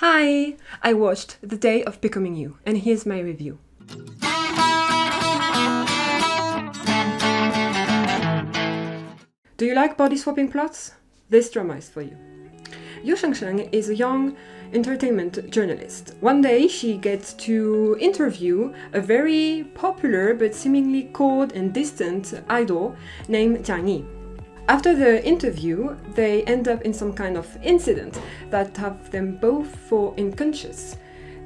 Hi! I watched The Day of Becoming You, and here's my review. Do you like body swapping plots? This drama is for you. Yu Shengsheng is a young entertainment journalist. One day she gets to interview a very popular but seemingly cold and distant idol named Jiang Yi. After the interview, they end up in some kind of incident that have them both fall unconscious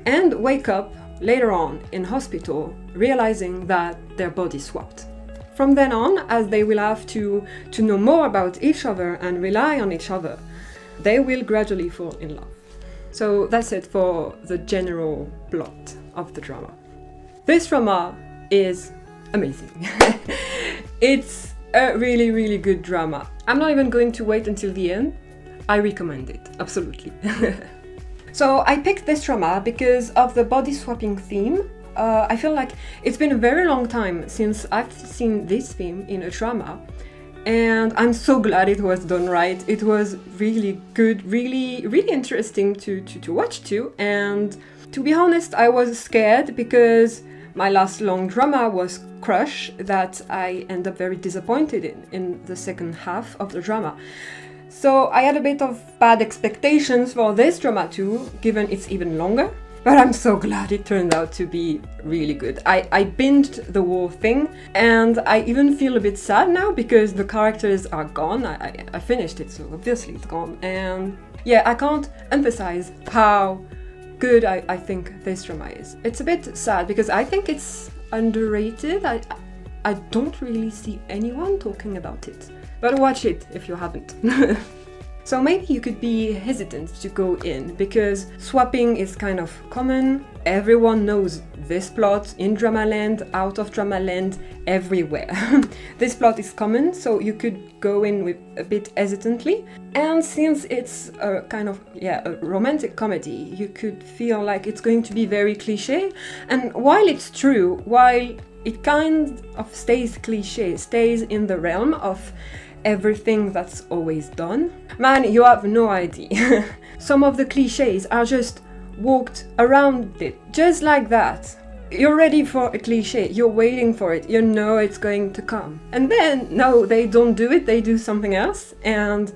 and wake up later on in hospital, realizing that their bodies swapped. From then on, as they will have to know more about each other and rely on each other, they will gradually fall in love. So that's it for the general plot of the drama. This drama is amazing. It's a really good drama. I'm not even going to wait until the end. I recommend it, absolutely. So I picked this drama because of the body swapping theme. I feel like it's been a very long time since I've seen this theme in a drama, and I'm so glad it was done right. It was really good, really interesting to watch too. And to be honest, I was scared because my last long drama was Crush, that I end up very disappointed in the second half of the drama. So I had a bit of bad expectations for this drama too, given it's even longer. But I'm so glad it turned out to be really good. I binged the whole thing, and I even feel a bit sad now because the characters are gone. I finished it, so obviously it's gone. And yeah, I can't emphasize how good I think this drama is. It's a bit sad because I think it's underrated. I don't really see anyone talking about it. But watch it if you haven't. So maybe you could be hesitant to go in because swapping is kind of common. Everyone knows this plot in Dramaland, out of Dramaland, everywhere. This plot is common, so you could go in with a bit hesitantly. And since it's a kind of, a romantic comedy, you could feel like it's going to be very cliché. And while it's true, while it kind of stays cliché, stays in the realm of everything that's always done, man, you have no idea. Some of the clichés are just walked around it, just like that. You're ready for a cliché, you're waiting for it, you know it's going to come. And then, no, they don't do it, they do something else, and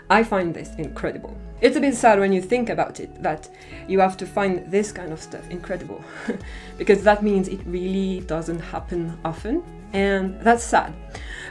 I find this incredible. It's a bit sad when you think about it, that you have to find this kind of stuff incredible, because that means it really doesn't happen often, and that's sad.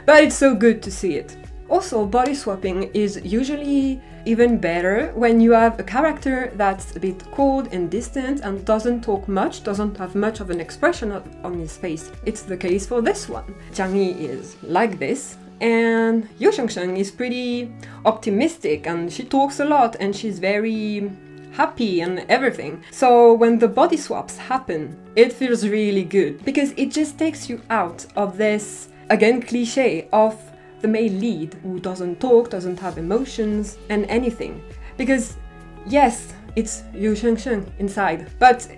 But it's so good to see it. Also, body swapping is usually even better when you have a character that's a bit cold and distant and doesn't talk much, doesn't have much of an expression on his face. It's the case for this one. Jiang Yi is like this, and Yu Shengsheng is pretty optimistic, and she talks a lot and she's very happy and everything. So when the body swaps happen, it feels really good because it just takes you out of this, again, cliché of the male lead who doesn't talk, doesn't have emotions and anything. Because yes, it's Yu Shengsheng inside, but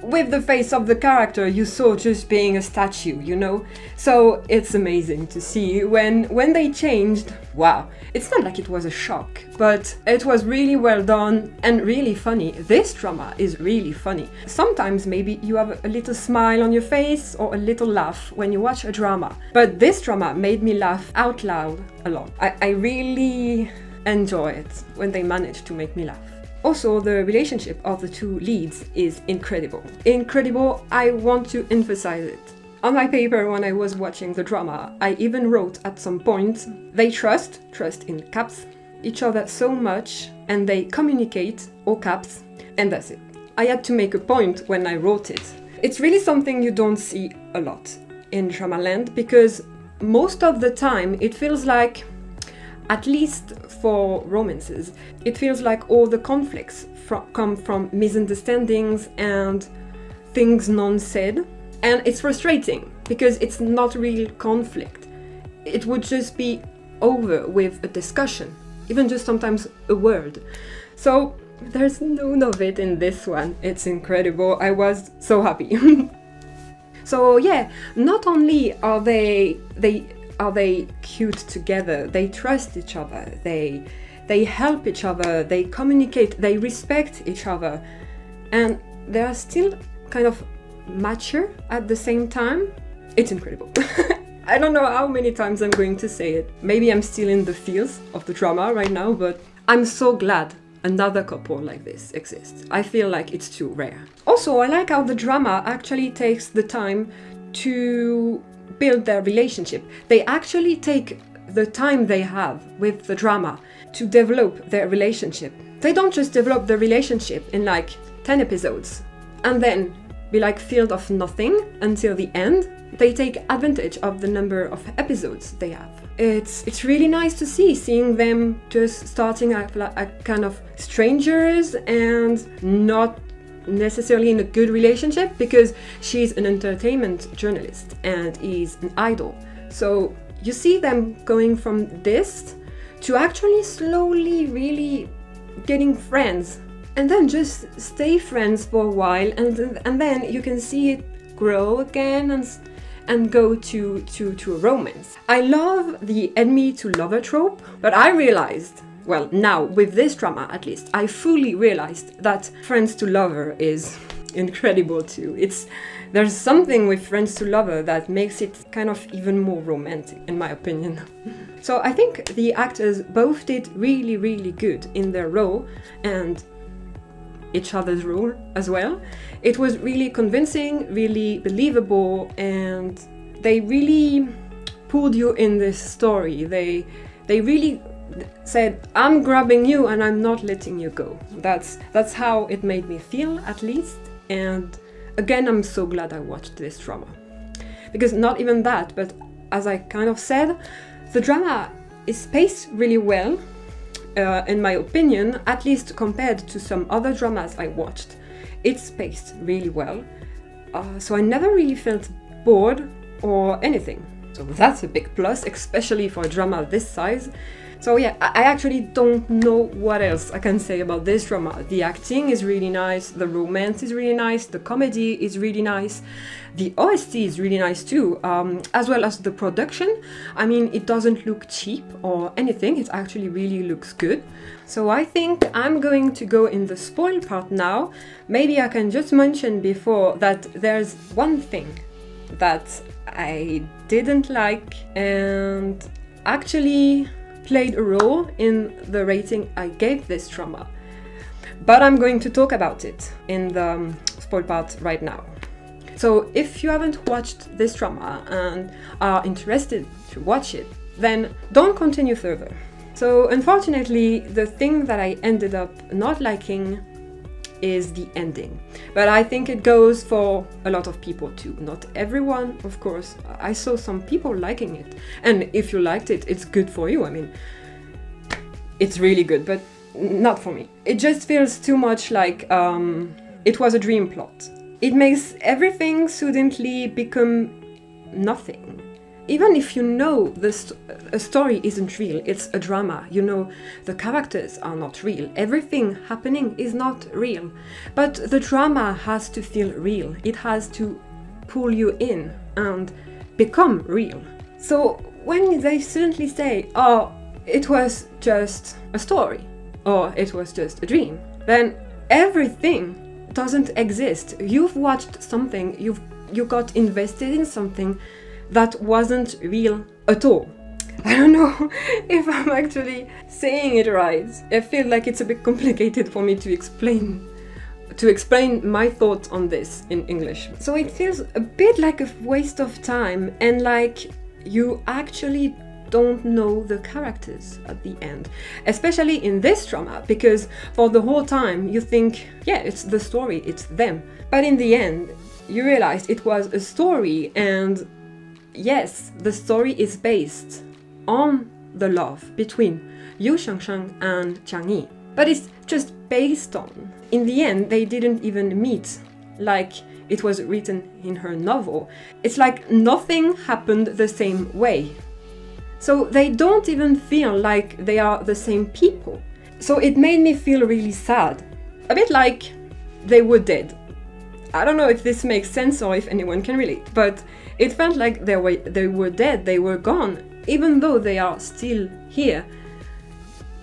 with the face of the character you saw just being a statue, you know? So it's amazing to see when they changed. Wow, it's not like it was a shock, but it was really well done and really funny. This drama is really funny. Sometimes maybe you have a little smile on your face or a little laugh when you watch a drama, but this drama made me laugh out loud a lot. I really enjoy it when they manage to make me laugh. Also, the relationship of the two leads is incredible. Incredible, I want to emphasize it. On my paper when I was watching the drama, I even wrote at some point, they trust in caps, each other so much, and they communicate, all caps, and that's it. I had to make a point when I wrote it. It's really something you don't see a lot in Dramaland because most of the time it feels like, at least for romances, it feels like all the conflicts come from misunderstandings and things non-said. And it's frustrating because it's not real conflict. It would just be over with a discussion, even just sometimes a word. So there's none of it in this one. It's incredible. I was so happy. So yeah, not only are they cute together, they trust each other, they they help each other, they communicate, they respect each other, and they are still kind of mature at the same time. It's incredible. I don't know how many times I'm going to say it. Maybe I'm still in the feels of the drama right now, but I'm so glad another couple like this exists. I feel like it's too rare. Also, I like how the drama actually takes the time to build their relationship. They actually take the time they have with the drama to develop their relationship. They don't just develop the relationship in like 10 episodes and then be like filled of nothing until the end. They take advantage of the number of episodes they have. It's really nice to seeing them just starting a kind of strangers and not necessarily in a good relationship, because she's an entertainment journalist and he's an idol. So you see them going from this to actually slowly really getting friends, and then just stay friends for a while, and then you can see it grow again and go to a romance. I love the enemy to lover trope, but I realized, well, now with this drama at least, I fully realized that friends to lover is incredible too. There's something with friends to lover that makes it kind of even more romantic, in my opinion. So I think the actors both did really, really good in their role and each other's role as well. It was really convincing, really believable, and they really pulled you in this story. They really said, I'm grabbing you and I'm not letting you go. That's how it made me feel, at least. And again, I'm so glad I watched this drama. Because not even that, but as I kind of said, the drama is paced really well, in my opinion, at least compared to some other dramas I watched. It's paced really well, so I never really felt bored or anything. So that's a big plus, especially for a drama this size. So yeah, I actually don't know what else I can say about this drama. The acting is really nice, the romance is really nice, the comedy is really nice, the OST is really nice too, as well as the production. I mean, it doesn't look cheap or anything, it actually really looks good. So I think I'm going to go in the spoil part now. Maybe I can just mention before that there's one thing that I didn't like and actually played a role in the rating I gave this drama. But I'm going to talk about it in the spoil part right now. So if you haven't watched this drama and are interested to watch it, then don't continue further. So unfortunately, the thing that I ended up not liking is the ending. But I think it goes for a lot of people too. Not everyone, of course. I saw some people liking it. And if you liked it, it's good for you. I mean, it's really good, but not for me. It just feels too much like it was a dream plot. It makes everything suddenly become nothing. Even if you know a story isn't real, it's a drama, you know the characters are not real, everything happening is not real. But the drama has to feel real, it has to pull you in and become real. So when they suddenly say, oh, it was just a story, or it was just a dream, then everything doesn't exist. You've watched something, you got invested in something that wasn't real at all. I don't know if I'm actually saying it right. I feel like it's a bit complicated for me to explain my thoughts on this in English. So it feels a bit like a waste of time, and like you actually don't know the characters at the end. Especially in this drama, because for the whole time you think, yeah, it's the story, it's them. But in the end, you realize it was a story, and yes, the story is based on the love between Yu Shangsheng and Jiang Yi. But it's just based on. In the end, they didn't even meet like it was written in her novel. It's like nothing happened the same way. So they don't even feel like they are the same people. So it made me feel really sad. A bit like they were dead. I don't know if this makes sense or if anyone can relate, but it felt like they were dead, they were gone, even though they are still here.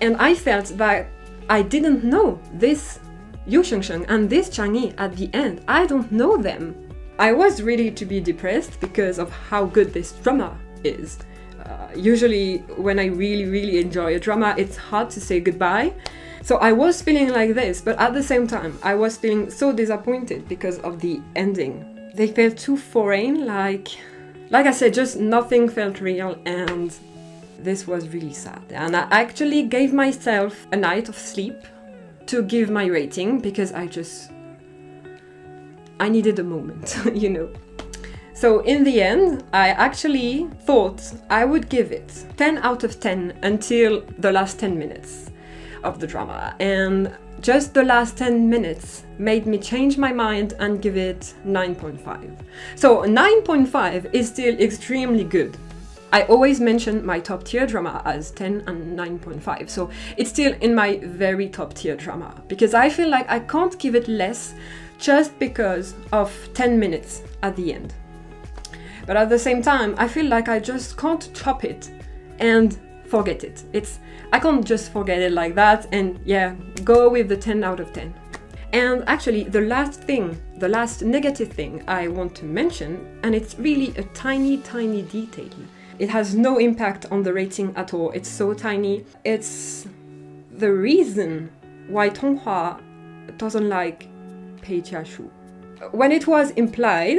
And I felt that I didn't know this Yu Shengsheng and this Chang Yi at the end. I don't know them. I was ready to be depressed because of how good this drama is. Usually when I really enjoy a drama, it's hard to say goodbye. So I was feeling like this, but at the same time, I was feeling so disappointed because of the ending. They felt too foreign, like I said, just nothing felt real, and this was really sad. And I actually gave myself a night of sleep to give my rating because I needed a moment, you know. So in the end, I actually thought I would give it 10 out of 10 until the last 10 minutes of the drama. And just the last 10 minutes made me change my mind and give it 9.5. So 9.5 is still extremely good. I always mention my top tier drama as 10 and 9.5, so it's still in my very top tier drama, because I feel like I can't give it less just because of 10 minutes at the end. But at the same time, I feel like I just can't chop it and forget it. I can't just forget it like that and yeah, go with the 10 out of 10. And actually, the last negative thing I want to mention, and it's really a tiny detail. It has no impact on the rating at all. It's so tiny. It's the reason why Tonghua doesn't like Pei Jiashu. When it was implied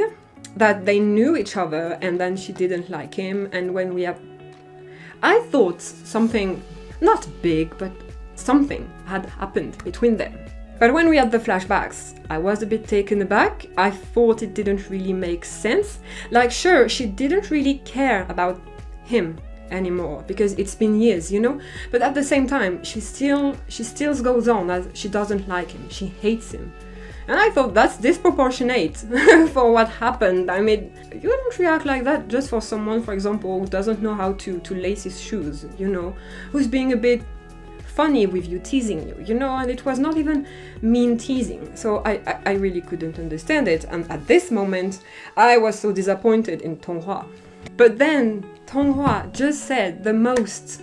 that they knew each other and then she didn't like him, and when I thought something, not big, but something had happened between them. But when we had the flashbacks, I was a bit taken aback. I thought it didn't really make sense. Like, sure, she didn't really care about him anymore because it's been years, you know? But at the same time, she still goes on as she doesn't like him. She hates him. And I thought that's disproportionate for what happened. I mean, you don't react like that just for someone, for example, who doesn't know how to lace his shoes, you know? Who's being a bit funny with you, teasing you, you know, and it was not even mean teasing. So I really couldn't understand it, and at this moment I was so disappointed in Tonghua. But then Tonghua just said the most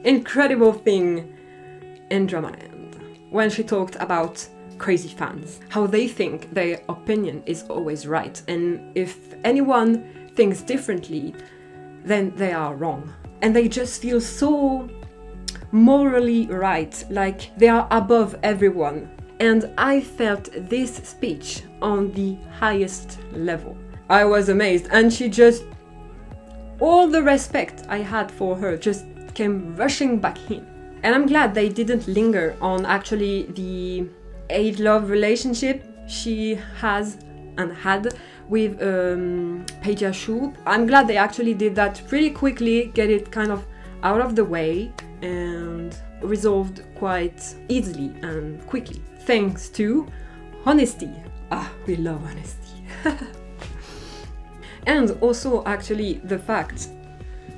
incredible thing in Dramaland when she talked about crazy fans, how they think their opinion is always right, and if anyone thinks differently, then they are wrong, and they just feel so morally right, like they are above everyone. And I felt this speech on the highest level. I was amazed, and she just, all the respect I had for her just came rushing back in. And I'm glad they didn't linger on actually the age-love relationship she has and had with Pei Jiashu. I'm glad they actually did that pretty quickly, get it kind of out of the way and resolved quite easily and quickly, thanks to honesty. Ah, we love honesty. And also actually the fact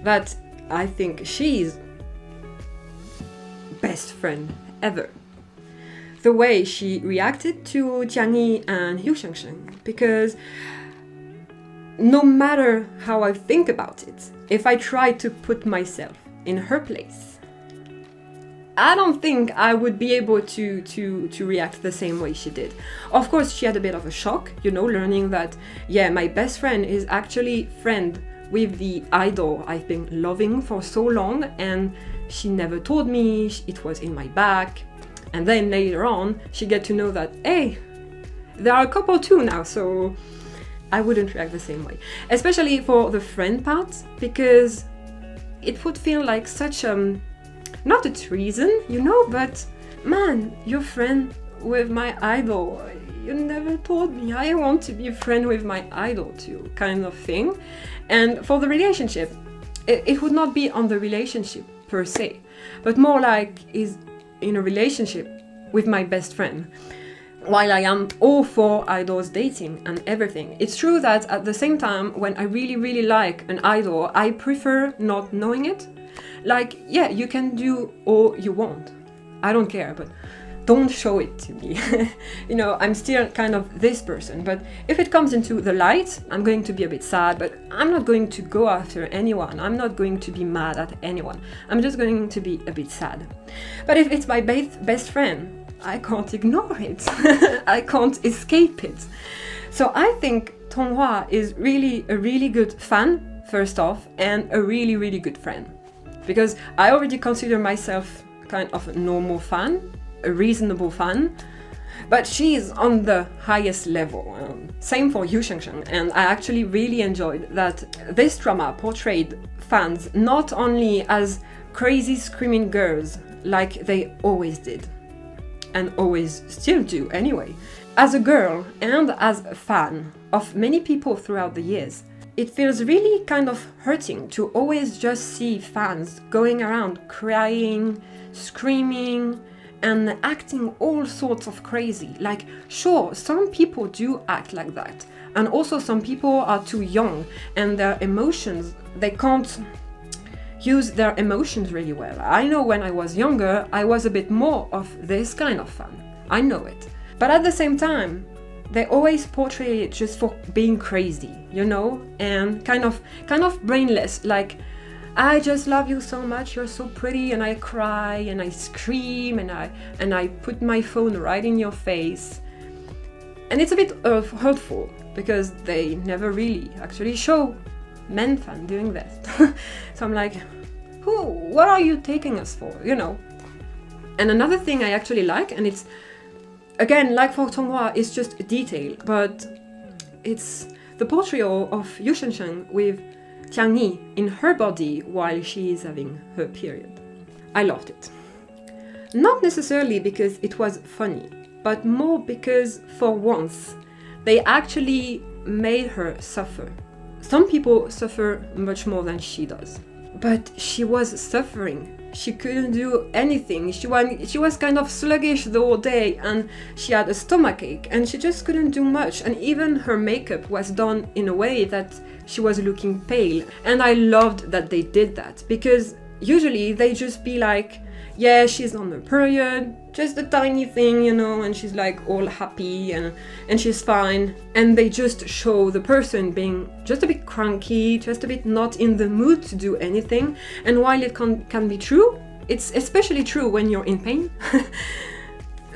that I think she's best friend ever. The way she reacted to Jiang Yi and Yu Shengsheng, because no matter how I think about it, if I try to put myself in her place, I don't think I would be able to react the same way she did. Of course, she had a bit of a shock, you know, learning that, yeah, my best friend is actually friend with the idol I've been loving for so long, and she never told me, it was in my back. And then later on, she get to know that, hey, there are a couple too now, so I wouldn't react the same way. Especially for the friend part, because it would feel like such not a treason, you know, but man, you're friend with my idol. You never told me I want to be a friend with my idol too, kind of thing. And for the relationship, it would not be on the relationship per se, but more like is in a relationship with my best friend. While I am all for idols dating and everything, it's true that at the same time, when I really like an idol, I prefer not knowing it. Like, yeah, you can do all you want, I don't care, but don't show it to me. You know, I'm still kind of this person, but if it comes into the light, I'm going to be a bit sad, but I'm not going to go after anyone. I'm not going to be mad at anyone. I'm just going to be a bit sad. But if it's my best friend, I can't ignore it. I can't escape it. So I think Tonghua is really a really good fan, first off, and a really, really good friend. Because I already consider myself kind of a normal fan, a reasonable fan, but she is on the highest level. Same for Yu Shengsheng, and I actually really enjoyed that this drama portrayed fans not only as crazy screaming girls like they always did, and always still do anyway. As a girl and as a fan of many people throughout the years, it feels really kind of hurting to always just see fans going around crying, screaming, and acting all sorts of crazy. Like, sure, some people do act like that, and also some people are too young and their emotions, they can't use their emotions really well. I know when I was younger, I was a bit more of this kind of fan. I know it. But at the same time, they always portray it just for being crazy, you know, and kind of brainless, like, I just love you so much, you're so pretty, and I cry and I scream and I put my phone right in your face. And it's a bit hurtful because they never really actually show men fan doing that. So I'm like, what are you taking us for, you know? And another thing I actually like, and it's again, like for Tonghua, it's just a detail, but it's the portrayal of Yu Shengsheng with Jiang Yi in her body while she is having her period. I loved it. Not necessarily because it was funny, but more because for once they actually made her suffer. Some people suffer much more than she does, but she was suffering. She couldn't do anything. She was kind of sluggish the whole day, and she had a stomachache, and she just couldn't do much. And even her makeup was done in a way that she was looking pale. And I loved that they did that, because usually they just be like, yeah, she's on her period, just a tiny thing, you know, and she's like all happy and she's fine. And they just show the person being just a bit cranky, just a bit not in the mood to do anything. And while it can be true, it's especially true when you're in pain.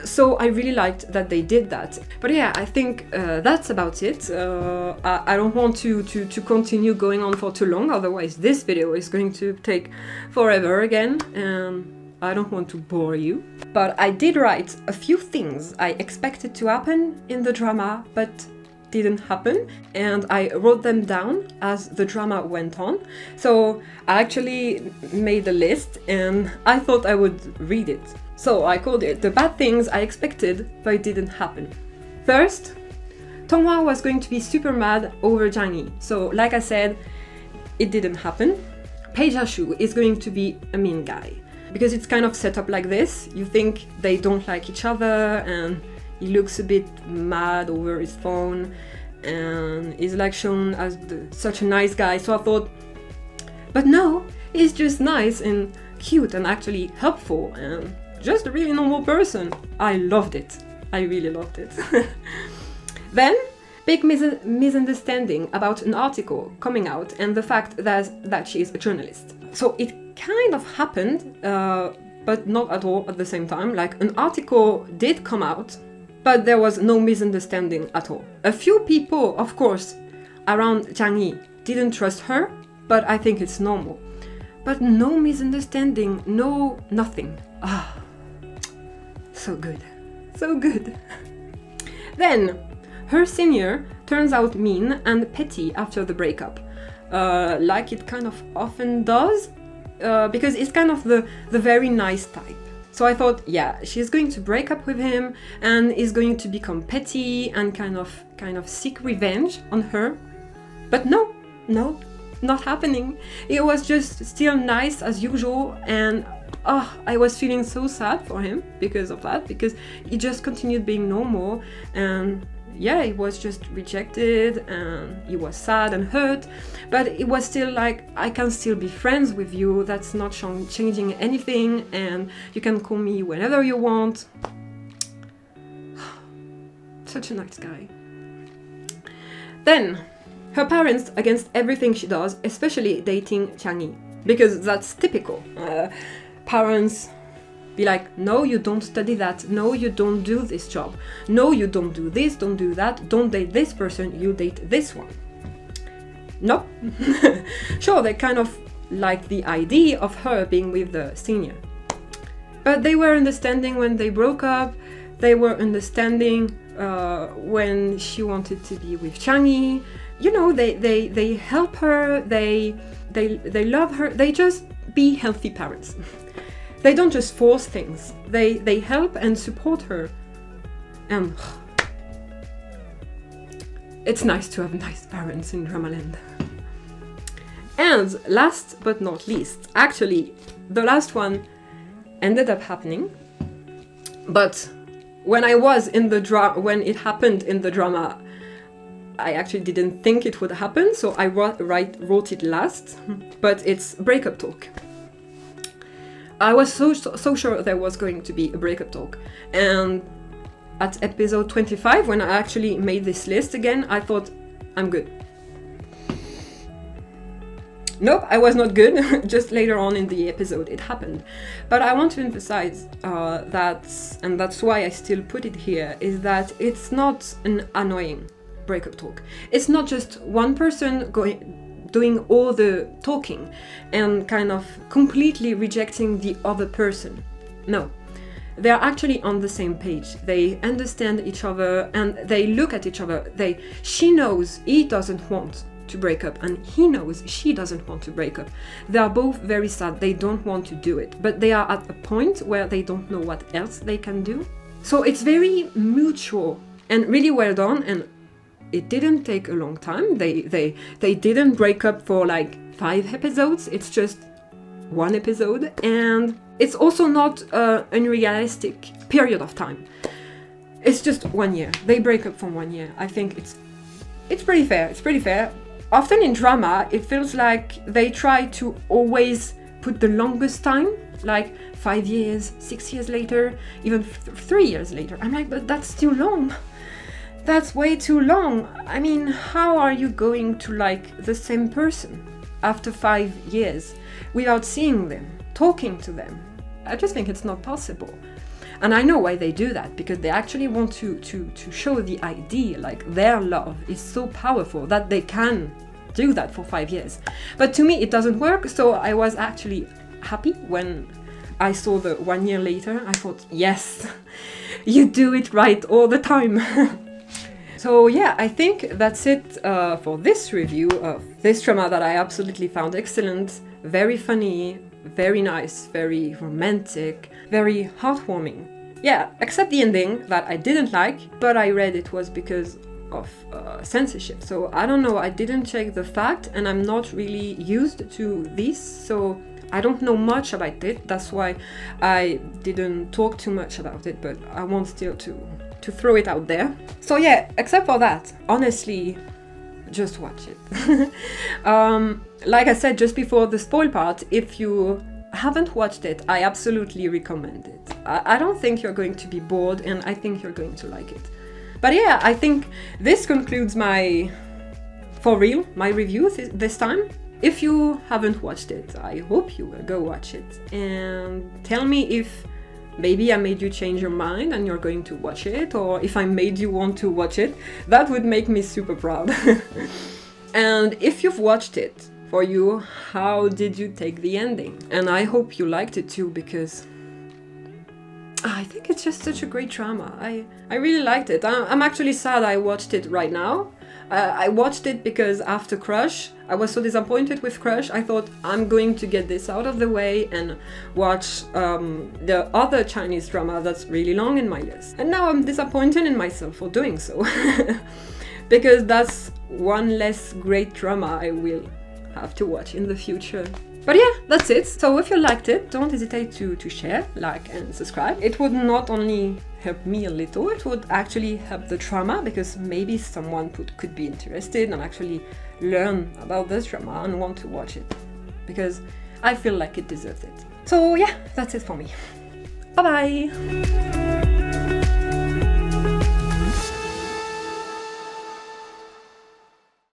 So I really liked that they did that. But yeah, I think that's about it. I don't want to continue going on for too long, otherwise this video is going to take forever again. I don't want to bore you. But I did write a few things I expected to happen in the drama, but didn't happen. And I wrote them down as the drama went on. So I actually made a list and I thought I would read it. So I called it The Bad Things I Expected But It Didn't Happen. First, Tonghua was going to be super mad over Jiang Yi. So like I said, it didn't happen. Pei Jiashu is going to be a mean guy. Because it's kind of set up like this. You think they don't like each other, and he looks a bit mad over his phone and is like shown as such a nice guy. So I thought, but no, he's just nice and cute and actually helpful and just a really normal person. I loved it. I really loved it. Then, big misunderstanding about an article coming out and the fact that she is a journalist. So it kind of happened, but not at all at the same time. Like, an article did come out, but there was no misunderstanding at all. A few people, of course, around Jiang Yi didn't trust her, but I think it's normal. But no misunderstanding, no nothing. Ah, so good, so good. Then, her senior turns out mean and petty after the breakup, like it kind of often does, because it's kind of the very nice type. So I thought, yeah, she's going to break up with him and is going to become petty and kind of seek revenge on her. But no, not happening. It was just still nice as usual, and I was feeling so sad for him because of that, because he just continued being normal, and yeah, he was just rejected and he was sad and hurt, but it was still like, I can still be friends with you, that's not changing anything, and you can call me whenever you want. Such a nice guy. Then, her parents against everything she does, especially dating Chang-yi, because that's typical. Parents be like, no, you don't study that, no, you don't do this job, no, you don't do this, don't do that, don't date this person, you date this one. No. Sure, they kind of like the idea of her being with the senior. But they were understanding when they broke up, they were understanding when she wanted to be with Chang-yi. You know, they help her, they love her, they just be healthy parents. They don't just force things, they help and support her. And it's nice to have nice parents in Dramaland. And last but not least, actually, the last one ended up happening, but when I was in the when it happened in the drama, I actually didn't think it would happen, so I wrote it last, but it's breakup talk. I was so sure there was going to be a breakup talk, and at episode 25, when I actually made this list again, I thought, I'm good. Nope, I was not good. Just later on in the episode it happened. But I want to emphasize that, and that's why I still put it here, is that it's not an annoying breakup talk. It's not just one person doing all the talking and kind of completely rejecting the other person. No. They're actually on the same page. They understand each other and they look at each other. She knows he doesn't want to break up and he knows she doesn't want to break up. They are both very sad. They don't want to do it, but they are at a point where they don't know what else they can do. So it's very mutual and really well done, and it didn't take a long time. They didn't break up for like 5 episodes. It's just 1 episode, and it's also not an unrealistic period of time. It's just 1 year. They break up for 1 year. I think it's pretty fair. It's pretty fair. Often in drama, it feels like they try to always put the longest time, like 5 years, 6 years later, even 3 years later. I'm like, but that's too long. That's way too long. I mean, how are you going to like the same person after 5 years without seeing them, talking to them? I just think it's not possible. And I know why they do that, because they actually want to show the idea, like their love is so powerful that they can do that for 5 years. But to me, it doesn't work, so I was actually happy when I saw the 1 year later. I thought, yes, you do it right all the time. So yeah, I think that's it for this review of this drama that I absolutely found excellent, very funny, very nice, very romantic, very heartwarming. Yeah, except the ending that I didn't like, but I read it was because of censorship. So I don't know, I didn't check the fact, and I'm not really used to this, so I don't know much about it. That's why I didn't talk too much about it, but I want still to throw it out there. So yeah, except for that, honestly, just watch it. Like I said just before the spoil part, if you haven't watched it, I absolutely recommend it. I don't think you're going to be bored, and I think you're going to like it. But yeah, I think this concludes my review this time. If you haven't watched it, I hope you will go watch it and tell me if maybe I made you change your mind and you're going to watch it, or if I made you want to watch it. That would make me super proud. And if you've watched it, for you, how did you take the ending? And I hope you liked it too, because I think it's just such a great drama. I really liked it. I'm actually sad I watched it right now. I watched it because after Crush, I was so disappointed with Crush. I thought I'm going to get this out of the way and watch the other Chinese drama that's really long in my list. And now I'm disappointed in myself for doing so. Because that's one less great drama I will have to watch in the future. But yeah, that's it. So if you liked it, don't hesitate to share, like and subscribe. It would not only help me a little, it would actually help the drama, because maybe someone could be interested and actually learn about this drama and want to watch it, because I feel like it deserves it. So yeah, that's it for me. Bye bye!